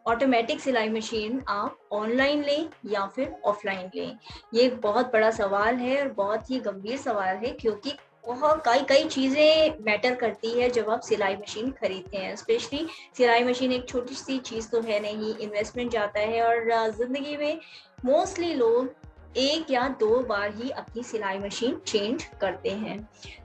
Automatic सिलाई machine आप online लें या फिर ऑफलाइन लें? ये एक बहुत बड़ा सवाल है और बहुत ही गंभीर सवाल है, क्योंकि बहुत कई कई चीज़ें मैटर करती है जब आप सिलाई मशीन खरीदते हैं। स्पेशली सिलाई मशीन एक छोटी सी चीज़ तो है नहीं, इन्वेस्टमेंट जाता है और ज़िंदगी में मोस्टली लोग एक या दो बार ही अपनी सिलाई मशीन चेंज करते हैं।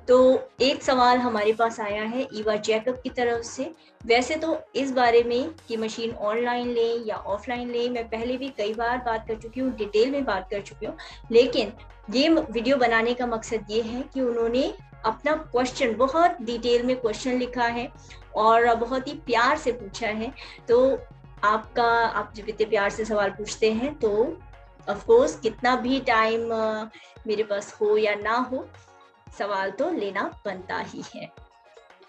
तो एक सवाल हमारे पास आया है ईवा जैकब की तरफ से। वैसे तो इस बारे में कि मशीन ऑनलाइन लें या ऑफलाइन लें, मैं पहले भी कई बार बात कर चुकी हूँ, डिटेल में बात कर चुकी हूँ, लेकिन ये वीडियो बनाने का मकसद ये है कि उन्होंने अपना क्वेश्चन, बहुत डिटेल में क्वेश्चन लिखा है और बहुत ही प्यार से पूछा है। तो आप जब इतने प्यार से सवाल पूछते हैं तो ऑफ कोर्स कितना भी टाइम मेरे पास हो या ना हो, सवाल तो लेना बनता ही है।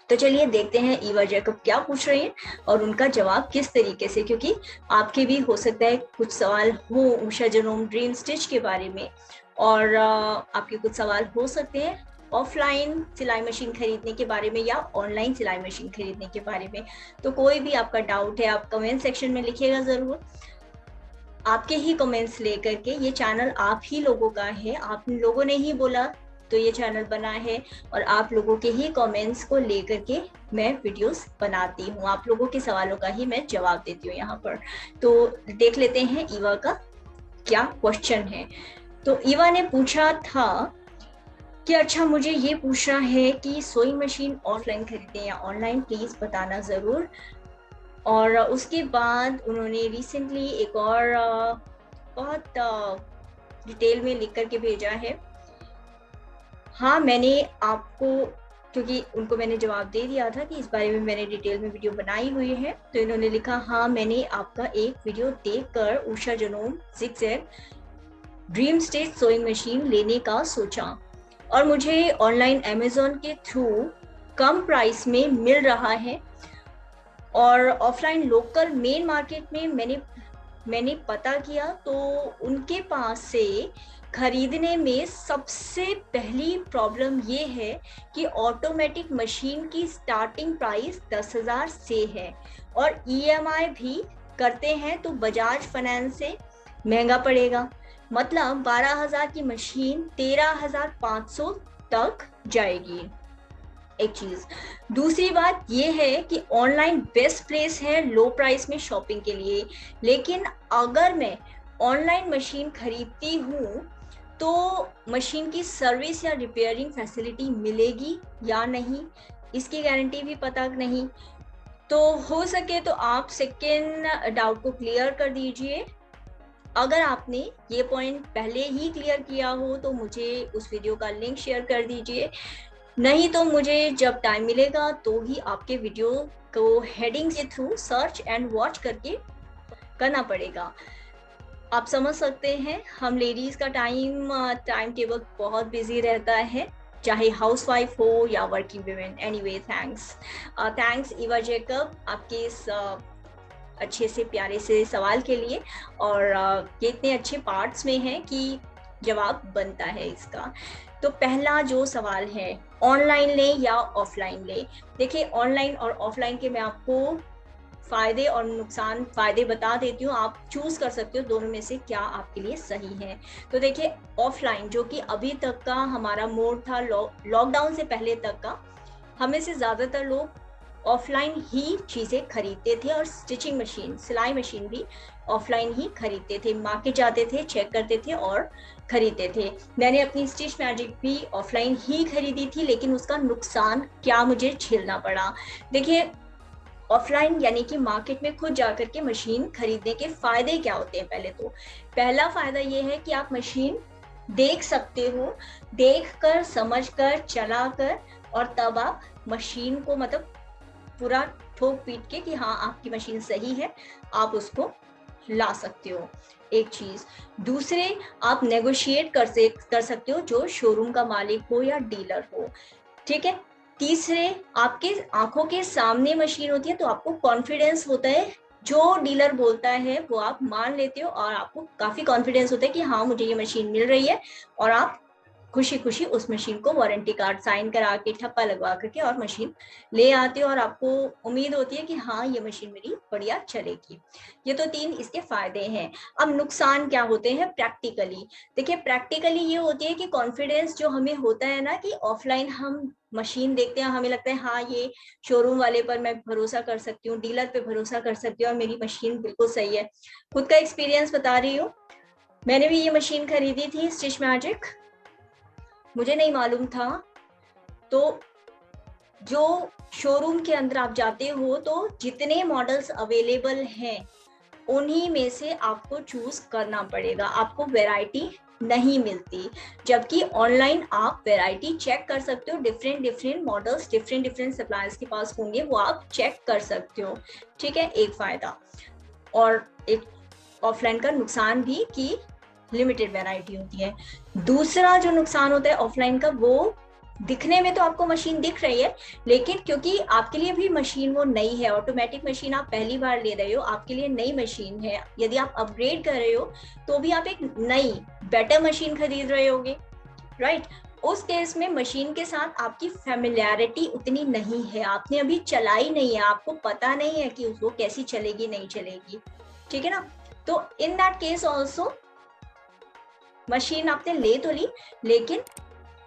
तो चलिए देखते हैं ईवा जैकब क्या पूछ रही हैं और उनका जवाब किस तरीके से, क्योंकि आपके भी हो सकता है कुछ सवाल हो उषा जनोम ड्रीम स्टिच के बारे में, और आपके कुछ सवाल हो सकते हैं ऑफलाइन सिलाई मशीन खरीदने के बारे में या ऑनलाइन सिलाई मशीन खरीदने के बारे में। तो कोई भी आपका डाउट है आप कमेंट सेक्शन में लिखिएगा ज़रूर। आपके ही कमेंट्स लेकर के, ये चैनल आप ही लोगों का है, आप लोगों ने ही बोला तो ये चैनल बना है, और आप लोगों के ही कमेंट्स को लेकर के मैं वीडियोस बनाती हूँ, आप लोगों के सवालों का ही मैं जवाब देती हूँ यहाँ पर। तो देख लेते हैं ईवा का क्या क्वेश्चन है। तो ईवा ने पूछा था कि अच्छा, मुझे ये पूछना है कि सोइंग मशीन ऑफलाइन खरीदें या ऑनलाइन, प्लीज बताना जरूर। और उसके बाद उन्होंने रिसेंटली एक और बहुत डिटेल में लिख करके भेजा है। हाँ, मैंने आपको, क्योंकि उनको मैंने जवाब दे दिया था कि इस बारे में मैंने डिटेल में वीडियो बनाई हुई है, तो इन्होंने लिखा, हाँ मैंने आपका एक वीडियो देखकर Usha Janome zigzag dream stitch sewing machine लेने का सोचा और मुझे ऑनलाइन अमेजोन के थ्रू कम प्राइस में मिल रहा है, और ऑफलाइन लोकल मेन मार्केट में मैंने पता किया तो उनके पास से खरीदने में सबसे पहली प्रॉब्लम ये है कि ऑटोमेटिक मशीन की स्टार्टिंग प्राइस 10,000 से है और ईएमआई भी करते हैं तो बजाज फाइनेंस से महंगा पड़ेगा। मतलब 12,000 की मशीन 13,500 तक जाएगी। एक चीज, दूसरी बात यह है कि ऑनलाइन बेस्ट प्लेस है लो प्राइस में शॉपिंग के लिए, लेकिन अगर मैं ऑनलाइन मशीन खरीदती हूँ तो मशीन की सर्विस या रिपेयरिंग फैसिलिटी मिलेगी या नहीं, इसकी गारंटी भी पता नहीं। तो हो सके तो आप सेकेंड डाउट को क्लियर कर दीजिए। अगर आपने ये पॉइंट पहले ही क्लियर किया हो तो मुझे उस वीडियो का लिंक शेयर कर दीजिए, नहीं तो मुझे जब टाइम मिलेगा तो ही आपके वीडियो को हेडिंग के थ्रू सर्च एंड वॉच करके करना पड़ेगा। आप समझ सकते हैं हम लेडीज का टाइम टेबल बहुत बिजी रहता है, चाहे हाउसवाइफ हो या working women. Anyway, thanks Eva Jacob आपके इस अच्छे से प्यारे से सवाल के लिए, और ये इतने अच्छे पार्ट्स में है कि जवाब बनता है इसका। तो पहला जो सवाल है, ऑनलाइन लें या ऑफलाइन लें। देखिए, ऑनलाइन और ऑफलाइन के मैं आपको फायदे और नुकसान, फायदे बता देती हूँ, आप चूज कर सकते हो दोनों में से क्या आपके लिए सही है। तो देखिए, ऑफलाइन जो कि अभी तक का हमारा मोड था, लॉकडाउन से पहले तक का, हमें से ज्यादातर लोग ऑफलाइन ही चीजें खरीदते थे और स्टिचिंग मशीन, सिलाई मशीन भी ऑफलाइन ही खरीदते थे, मार्केट जाते थे, चेक करते थे और खरीदते थे। मैंने अपनी स्टिच मैजिक भी ऑफलाइन ही खरीदी थी, लेकिन उसका नुकसान क्या मुझे झेलना पड़ा। देखिए, ऑफलाइन यानी कि मार्केट में खुद जाकर के मशीन खरीदने के फायदे क्या होते हैं। पहले तो पहला फायदा ये है कि आप मशीन देख सकते हो, देखकर, समझकर, चलाकर, और तब आप मशीन को मतलब पूरा ठोक पीट के कि हाँ आपकी मशीन सही है, आप उसको ला सकते हो। एक चीज, दूसरे, आप नेगोशिएट कर सकते हो, जो शोरूम का मालिक हो या डीलर हो, ठीक है। तीसरे, आपके आंखों के सामने मशीन होती है तो आपको कॉन्फिडेंस होता है, जो डीलर बोलता है वो आप मान लेते हो और आपको काफी कॉन्फिडेंस होता है कि हाँ मुझे ये मशीन मिल रही है, और आप खुशी खुशी उस मशीन को वारंटी कार्ड साइन करा के ठप्पा लगवा करके और मशीन ले आते हो और आपको उम्मीद होती है कि हाँ ये मशीन मेरी बढ़िया चलेगी। ये तो 3 इसके फायदे हैं। अब नुकसान क्या होते हैं प्रैक्टिकली? देखिए प्रैक्टिकली ये होती है कि कॉन्फिडेंस जो हमें होता है ना, कि ऑफलाइन हम मशीन देखते हैं, हमें लगता है हाँ ये शोरूम वाले पर मैं भरोसा कर सकती हूँ, डीलर पे भरोसा कर सकती हूँ और मेरी मशीन बिल्कुल सही है। खुद का एक्सपीरियंस बता रही हूँ, मैंने भी ये मशीन खरीदी थी स्टिच मैजिक, मुझे नहीं मालूम था। तो जो शोरूम के अंदर आप जाते हो तो जितने मॉडल्स अवेलेबल हैं उन्हीं में से आपको चूज करना पड़ेगा, आपको वैरायटी नहीं मिलती। जबकि ऑनलाइन आप वैरायटी चेक कर सकते हो, डिफरेंट मॉडल्स डिफरेंट सप्लायर्स के पास होंगे, वो आप चेक कर सकते हो। ठीक है, एक फायदा। और एक ऑफलाइन का नुकसान भी कि लिमिटेड वैरायटी होती है। दूसरा जो नुकसान होता है ऑफलाइन का, वो दिखने में तो आपको मशीन दिख रही है, लेकिन क्योंकि आपके लिए भी मशीन वो नई है, ऑटोमेटिक मशीन आप पहली बार ले रहे हो, आपके लिए नई मशीन है, यदि आप अपग्रेड कर रहे हो तो भी आप एक नई बेटर मशीन खरीद रहे होगे, राइट। उस केस में मशीन के साथ आपकी फैमिलियरिटी उतनी नहीं है, आपने अभी चलाई नहीं है, आपको पता नहीं है कि वो कैसी चलेगी नहीं चलेगी, ठीक है ना। तो in that case also machine आपने ले तो ली, लेकिन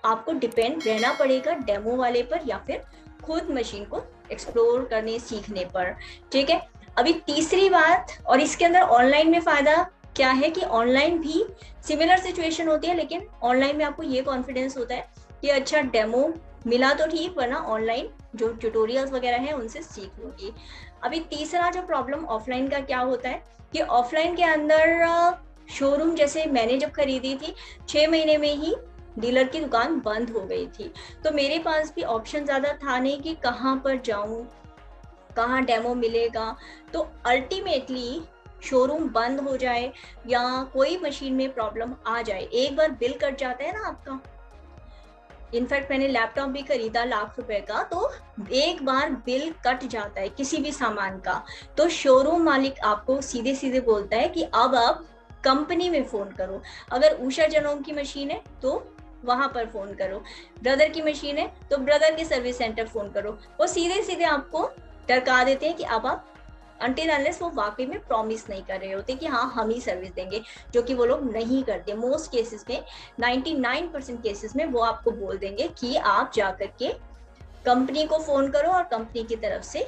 आपको डिपेंड रहना पड़ेगा डेमो वाले पर या फिर खुद मशीन को एक्सप्लोर करने सीखने पर। ठीक है, अभी तीसरी बात, और इसके अंदर ऑनलाइन में फायदा क्या है कि ऑनलाइन भी सिमिलर सिचुएशन होती है, लेकिन ऑनलाइन में आपको ये कॉन्फिडेंस होता है कि अच्छा डेमो मिला तो ठीक, वरना ऑनलाइन जो ट्यूटोरियल्स वगैरह हैं उनसे सीख लूंगी। अभी तीसरा जो प्रॉब्लम ऑफलाइन का क्या होता है कि ऑफलाइन के अंदर शोरूम, जैसे मैंने जब खरीदी थी 6 महीने में ही डीलर की दुकान बंद हो गई थी, तो मेरे पास भी ऑप्शन ज्यादा था नहीं कि कहाँ पर जाऊं, कहाँ डेमो मिलेगा। तो अल्टीमेटली शोरूम बंद हो जाए या कोई मशीन में प्रॉब्लम आ जाए, एक बार बिल कट जाता है ना आपका। इनफैक्ट मैंने लैपटॉप भी खरीदा ₹1,00,000 का, तो एक बार बिल कट जाता है किसी भी सामान का, तो शोरूम मालिक आपको सीधे सीधे बोलता है कि अब आप कंपनी में फोन करो। अगर उषा जनोम की मशीन है तो वहां पर फोन करो, ब्रदर की मशीन है तो ब्रदर के सर्विस सेंटर फोन करो। वो सीधे सीधे आपको टरका देते हैं कि अब आप, अनटिल अनलेस वो वाकई में प्रॉमिस नहीं कर रहे होते कि हाँ हम ही सर्विस देंगे, जो कि वो लोग नहीं करते। मोस्ट केसेस में 99% केसेस में वो आपको बोल देंगे कि आप जाकर के कंपनी को फोन करो और कंपनी की तरफ से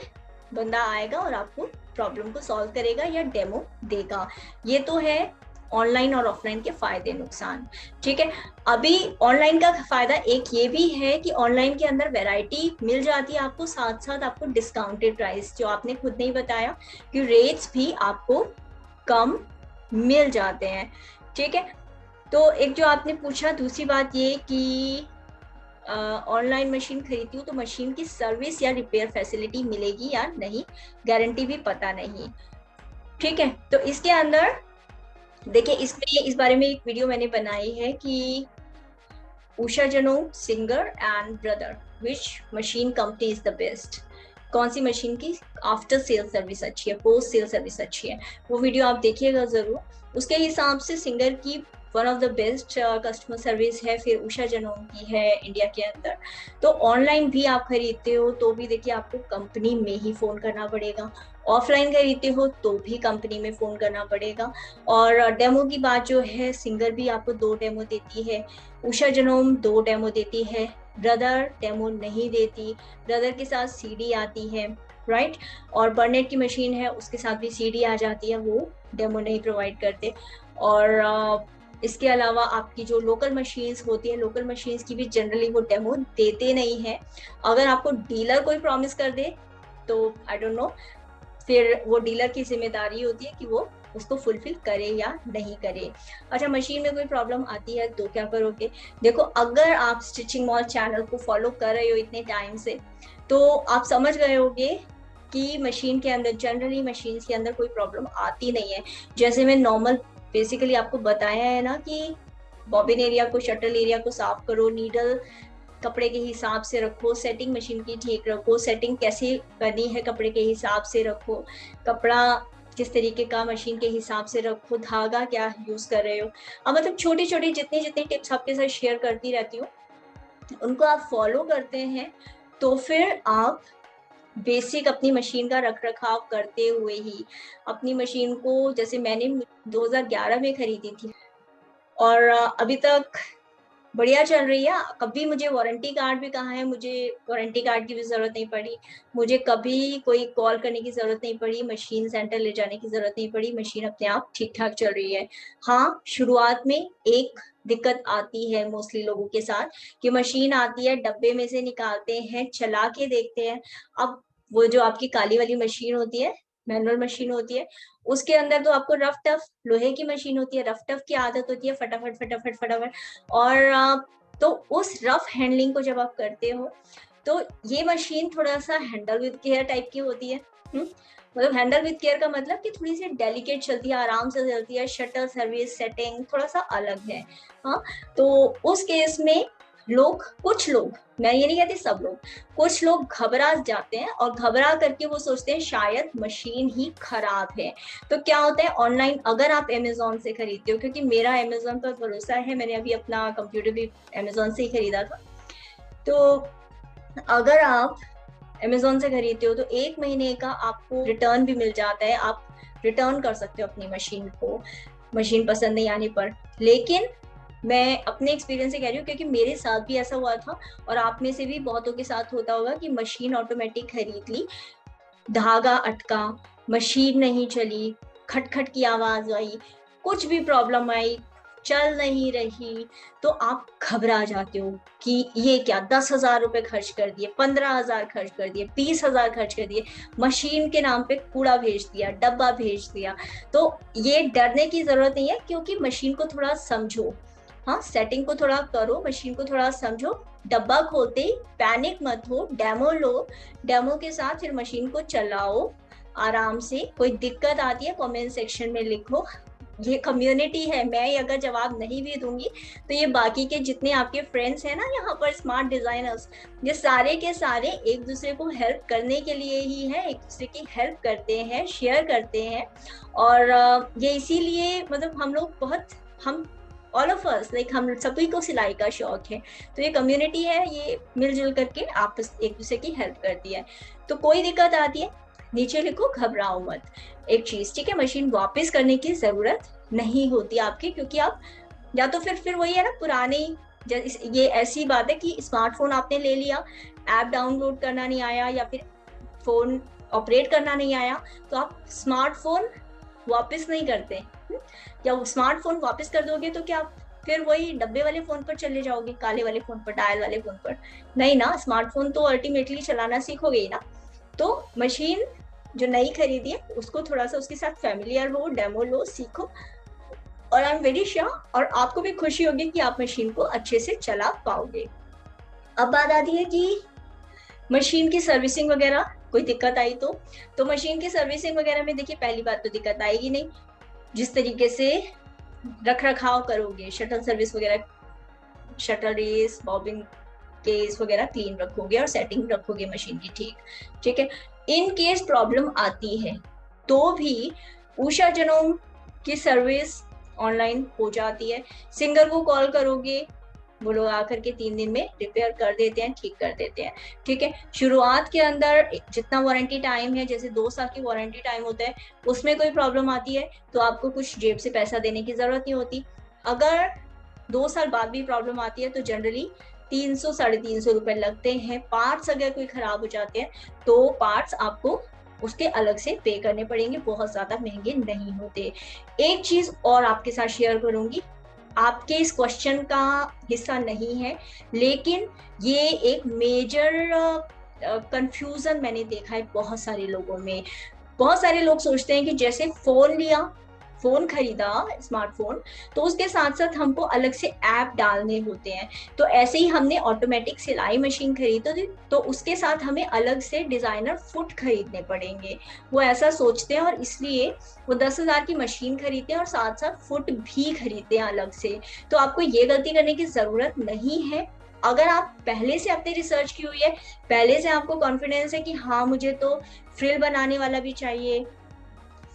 बंदा आएगा और आपको प्रॉब्लम को सॉल्व करेगा या डेमो देगा। ये तो है ऑनलाइन और ऑफलाइन के फायदे नुकसान। ठीक है, अभी ऑनलाइन का फायदा एक ये भी है कि ऑनलाइन के अंदर वैरायटी मिल जाती है आपको, साथ साथ आपको डिस्काउंटेड प्राइस, जो आपने खुद नहीं बताया कि रेट्स भी आपको कम मिल जाते हैं। ठीक है, तो एक जो आपने पूछा दूसरी बात ये कि ऑनलाइन मशीन खरीदती हूँ तो मशीन की सर्विस या रिपेयर फैसिलिटी मिलेगी या नहीं, गारंटी भी पता नहीं। ठीक है, तो इसके अंदर देखिए, इसमें इस बारे में एक वीडियो मैंने बनाई है कि Usha Janome Singer and Brother, which machine company is the best, कौन सी मशीन की आफ्टर सेल सर्विस अच्छी है, पोस्ट सेल सर्विस अच्छी है। वो वीडियो आप देखिएगा जरूर। उसके हिसाब से सिंगर की one of the best customer service है, फिर उषा जनोम की है इंडिया के अंदर। तो ऑनलाइन भी आप खरीदते हो तो भी देखिए आपको कंपनी में ही फोन करना पड़ेगा, ऑफलाइन खरीदते हो तो भी कंपनी में फोन करना पड़ेगा। और डेमो की बात जो है, सिंगर भी आपको 2 डेमो देती है, उषा जनोम 2 डेमो देती है, ब्रदर डेमो नहीं देती, ब्रदर के साथ सीडी आती है, राइट। और बर्नेट की मशीन है उसके साथ भी सीडी आ जाती है, वो डेमो नहीं प्रोवाइड करते। और इसके अलावा आपकी जो लोकल मशीन्स होती है, लोकल मशीन्स की भी जनरली वो डेमो देते नहीं है। अगर आपको डीलर कोई प्रॉमिस कर दे तो आई डोंट नो, फिर वो डीलर की जिम्मेदारी होती है कि वो उसको फुलफिल करे या नहीं करे। अच्छा, मशीन में कोई प्रॉब्लम आती है तो क्या करोगे? देखो, अगर आप स्टिचिंग मॉल चैनल को फॉलो कर रहे हो इतने टाइम से, तो आप समझ गए होंगे कि मशीन के अंदर, जनरली मशीन के अंदर कोई प्रॉब्लम आती नहीं है। जैसे मैं नॉर्मल बेसिकली आपको बताया है ना कि बॉबिन एरिया को, शटल एरिया को साफ करो, नीडल कपड़े के हिसाब से रखो, सेटिंग मशीन की ठीक रखो, सेटिंग कैसे करनी है कपड़े के हिसाब से रखो, कपड़ा जिस तरीके का मशीन के हिसाब से रखो, धागा क्या यूज कर रहे हो। अब मतलब छोटी छोटी जितनी जितनी टिप्स आपके साथ शेयर करती रहती हूँ, उनको आप फॉलो करते हैं तो फिर आप बेसिक अपनी मशीन का रख रखाव करते हुए ही अपनी मशीन को, जैसे मैंने 2011 में खरीदी थी और अभी तक बढ़िया चल रही है। कभी मुझे वारंटी कार्ड भी कहा है, मुझे वारंटी कार्ड की भी जरूरत नहीं पड़ी, मुझे कभी कोई कॉल करने की जरूरत नहीं पड़ी, मशीन सेंटर ले जाने की जरूरत नहीं पड़ी, मशीन अपने आप ठीक ठाक चल रही है। हाँ, शुरुआत में एक दिक्कत आती है मोस्टली लोगों के साथ कि मशीन आती है, डब्बे में से निकालते हैं, चला के देखते हैं। अब वो जो आपकी काली वाली मशीन होती है, मैनुअल मशीन होती है, उसके अंदर तो आपको रफ टफ लोहे की मशीन होती है, रफ टफ की आदत होती है, फटाफट फटाफट फटाफट। और तो उस रफ हैंडलिंग को जब आप करते हो तो ये मशीन थोड़ा सा हैंडल विद केयर टाइप की होती है। मतलब हैंडल विद केयर का मतलब कि थोड़ी सी डेलिकेट चलती है, आराम से चलती है, शटर सर्विस सेटिंग थोड़ा सा अलग है। हाँ, तो उस केस में कुछ लोग, मैं ये नहीं कहती सब लोग, कुछ लोग घबरा जाते हैं और घबरा करके वो सोचते हैं शायद मशीन ही खराब है। तो क्या होता है, ऑनलाइन अगर आप अमेजोन से खरीदते हो, क्योंकि मेरा अमेजोन पर भरोसा है, मैंने अभी अपना कंप्यूटर भी अमेजोन से ही खरीदा था, तो अगर आप अमेजोन से खरीदते हो तो 1 महीने का आपको रिटर्न भी मिल जाता है। आप रिटर्न कर सकते हो अपनी मशीन को, मशीन पसंद नहीं आने पर। लेकिन मैं अपने एक्सपीरियंस से कह रही हूँ क्योंकि मेरे साथ भी ऐसा हुआ था और आप में से भी बहुतों के साथ होता होगा कि मशीन ऑटोमेटिक खरीद ली, धागा अटका, मशीन नहीं चली, खटखट की आवाज आई, कुछ भी प्रॉब्लम आई, चल नहीं रही, तो आप घबरा जाते हो कि ये क्या, 10,000 रुपए खर्च कर दिए, 15,000 खर्च कर दिए, 20,000 खर्च कर दिए, मशीन के नाम पे कूड़ा भेज दिया, डब्बा भेज दिया। तो ये डरने की जरूरत नहीं है, क्योंकि मशीन को थोड़ा समझो। हाँ, सेटिंग को थोड़ा करो, मशीन को थोड़ा समझो, डब्बा खोलते ही पैनिक मत हो, डेमो लो, डेमो के साथ फिर मशीन को चलाओ आराम से। कोई दिक्कत आती है कमेंट सेक्शन में लिखो, ये कम्युनिटी है, मैं अगर जवाब नहीं भी दूंगी तो ये बाकी के जितने आपके फ्रेंड्स हैं ना यहाँ पर, स्मार्ट डिजाइनर्स, ये सारे के सारे एक दूसरे को हेल्प करने के लिए ही है, एक दूसरे की हेल्प करते हैं, शेयर करते हैं। और ये इसीलिए मतलब हम लोग बहुत, हम ऑल ऑफ अस लाइक, हम सभी को सिलाई का शौक है, तो ये कम्युनिटी है, ये मिलजुल करके आपस एक दूसरे की हेल्प करती है। तो कोई दिक्कत आती है नीचे लिखो, घबराओ मत। एक चीज, ठीक है, मशीन वापस करने की जरूरत नहीं होती आपकी, क्योंकि आप या तो फिर वही है ना, पुराने, ये ऐसी बात है कि स्मार्टफोन आपने ले लिया, ऐप डाउनलोड करना नहीं आया या फिर फोन ऑपरेट करना नहीं आया, तो आप स्मार्टफोन वापस नहीं करते। या स्मार्टफोन वापस कर दोगे तो क्या फिर वही डब्बे वाले फोन पर चले जाओगे, काले वाले फोन पर, डायल वाले फोन पर? नहीं ना, स्मार्टफोन तो अल्टीमेटली चलाना सीखोगे ही ना। तो मशीन जो नई खरीदी है उसको थोड़ा सा उसके साथ फैमिलियर हो, डेमो लो, सीखो, और आई एम वेरी श्योर और आपको भी खुशी होगी कि आप मशीन को अच्छे से चला पाओगे। अब बात आती है कि मशीन की सर्विसिंग वगैरह कोई दिक्कत आई तो मशीन की सर्विसिंग वगैरह में देखिए, पहली बात तो दिक्कत आएगी नहीं, जिस तरीके से रख रखाव करोगे, शटल सर्विस वगैरह, शटल रेस, बॉबिन केस वगैरह क्लीन रखोगे और सेटिंग रखोगे मशीन की, ठीक है। इन केस प्रॉब्लम आती है तो भी उषा जनोम की सर्विस ऑनलाइन हो जाती है। सिंगर को कॉल करोगे, वो लोग आकर के 3 दिन में रिपेयर कर देते हैं, ठीक कर देते हैं, ठीक है। शुरुआत के अंदर जितना वारंटी टाइम है, जैसे 2 साल की वारंटी टाइम होता है, उसमें कोई प्रॉब्लम आती है तो आपको कुछ जेब से पैसा देने की जरूरत नहीं होती। अगर 2 साल बाद भी प्रॉब्लम आती है तो जनरली 300 350 रुपए लगते हैं। पार्ट्स अगर कोई खराब हो जाते हैं तो पार्ट्स आपको उसके अलग से पे करने पड़ेंगे, बहुत ज्यादा महंगे नहीं होते। एक चीज और आपके साथ शेयर करूंगी, आपके इस क्वेश्चन का हिस्सा नहीं है, लेकिन ये एक मेजर कंफ्यूजन मैंने देखा है बहुत सारे लोगों में। बहुत सारे लोग सोचते हैं कि जैसे फोन लिया, फोन खरीदा स्मार्टफोन, तो उसके साथ साथ हमको अलग से ऐप डालने होते हैं। तो ऐसे ही हमने ऑटोमेटिक सिलाई मशीन खरीदी थी तो उसके साथ हमें अलग से डिजाइनर फुट खरीदने पड़ेंगे। वो ऐसा सोचते हैं और इसलिए वो 10,000 की मशीन खरीदते हैं और साथ साथ फुट भी खरीदते हैं अलग से। तो आपको ये गलती करने की जरूरत नहीं है। अगर आप पहले से अपनी रिसर्च की हुई है, पहले से आपको कॉन्फिडेंस है कि हाँ मुझे तो फ्रिल बनाने वाला भी चाहिए,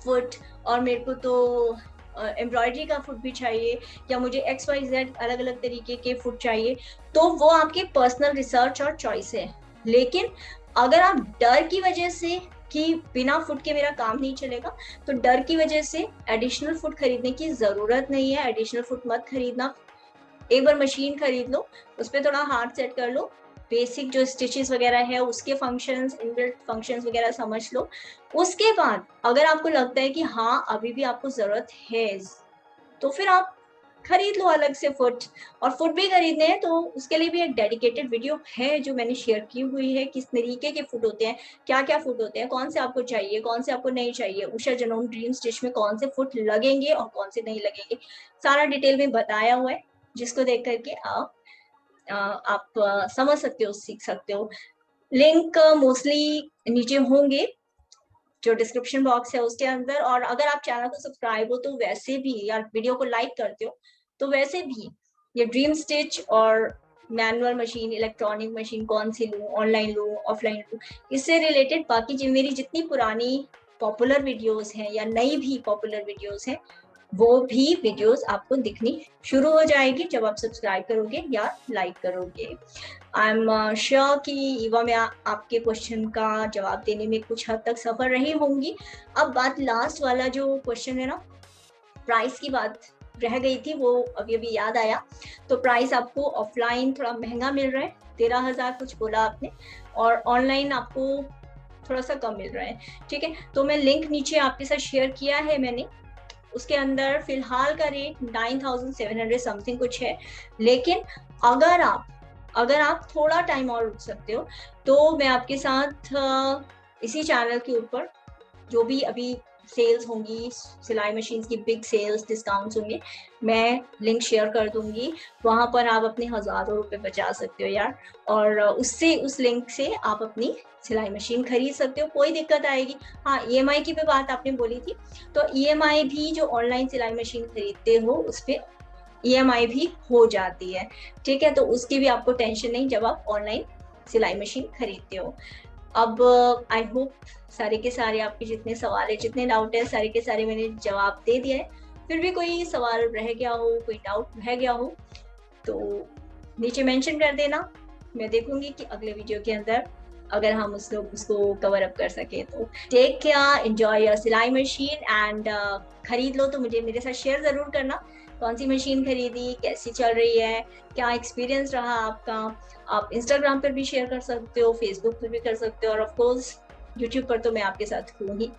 फुट और मेरे को तो एम्ब्रॉयडरी का फुट भी चाहिए या मुझे XYZ अलग अलग तरीके के फुट चाहिए, तो वो आपके पर्सनल रिसर्च और चॉइस है। लेकिन अगर आप डर की वजह से कि बिना फुट के मेरा काम नहीं चलेगा, तो डर की वजह से एडिशनल फुट खरीदने की जरूरत नहीं है। एडिशनल फुट मत खरीदना, एक बार मशीन खरीद लो, उस पर थोड़ा हार्ड सेट कर लो, बेसिक जो स्टिचेस वगैरह है उसके फंक्शंस, इनबिल्ट फंक्शंस वगैरह समझ लो। उसके बाद अगर आपको लगता है कि हाँ अभी भी आपको जरूरत है, तो फिर आप खरीद लो अलग से फुट। और फुट भी खरीदने हैं तो उसके लिए भी एक डेडिकेटेड वीडियो है जो मैंने शेयर की हुई है, किस तरीके के फुट होते हैं, क्या क्या फुट होते हैं, कौन से आपको चाहिए, कौन से आपको नहीं चाहिए, उषा जनोम ड्रीम स्टिच में कौन से फुट लगेंगे और कौन से नहीं लगेंगे, सारा डिटेल में बताया हुआ है, जिसको देख करके आप समझ सकते हो, सीख सकते हो। लिंक मोस्टली नीचे होंगे जो डिस्क्रिप्शन बॉक्स है उसके अंदर। और अगर आप चैनल को सब्सक्राइब हो तो वैसे भी, या वीडियो को लाइक करते हो तो वैसे भी, ये ड्रीम स्टिच और मैनुअल मशीन, इलेक्ट्रॉनिक मशीन कौन सी लूँ, ऑनलाइन लूँ ऑफलाइन लूँ, इससे रिलेटेड बाकी जो मेरी जितनी पुरानी पॉपुलर वीडियोस हैं या नई भी पॉपुलर वीडियोस हैं, वो भी वीडियोस आपको दिखनी शुरू हो जाएगी जब आप सब्सक्राइब करोगे या लाइक करोगे। आई एम श्योर कि ईवा में आपके क्वेश्चन का जवाब देने में कुछ हद तक सफल रही होंगी। अब बात लास्ट वाला जो क्वेश्चन है ना, प्राइस की बात रह गई थी, वो अभी अभी याद आया। तो प्राइस आपको ऑफलाइन थोड़ा महंगा मिल रहा है, 13,000 कुछ बोला आपने, और ऑनलाइन आपको थोड़ा सा कम मिल रहा है। ठीक है, तो मैं लिंक नीचे आपके साथ शेयर किया है मैंने, उसके अंदर फिलहाल का रेट 9,700 समथिंग कुछ है। लेकिन अगर आप थोड़ा टाइम और रुक सकते हो तो मैं आपके साथ इसी चैनल के ऊपर जो भी अभी सेल्स होंगी, सिलाई मशीन की बिग सेल्स डिस्काउंट्स होंगे, मैं लिंक शेयर कर दूंगी, वहां पर आप अपने हजारों रुपए बचा सकते हो यार। और उससे, उस लिंक से आप अपनी सिलाई मशीन खरीद सकते हो, कोई दिक्कत आएगी। हाँ, EMI की भी बात आपने बोली थी, तो EMI भी जो ऑनलाइन सिलाई मशीन खरीदते हो उस पर EMI भी हो जाती है। ठीक है, तो उसकी भी आपको टेंशन नहीं जब आप ऑनलाइन सिलाई मशीन खरीदते हो। अब आई होप सारे के सारे आपके जितने सवाल है, जितने डाउट है, सारे के सारे मैंने जवाब दे दिया है। फिर भी कोई सवाल रह गया हो, कोई डाउट रह गया हो तो नीचे मेंशन कर देना, मैं देखूंगी कि अगले वीडियो के अंदर अगर हम उसको कवर अप कर सके। तो टेक केयर, एंजॉय योर सिलाई मशीन एंड खरीद लो तो मुझे मेरे साथ शेयर जरूर करना, कौन सी मशीन खरीदी, कैसी चल रही है, क्या एक्सपीरियंस रहा आपका। आप इंस्टाग्राम पर भी शेयर कर सकते हो, फेसबुक पर भी कर सकते हो, और ऑफ कोर्स यूट्यूब पर तो मैं आपके साथ हूँ ही।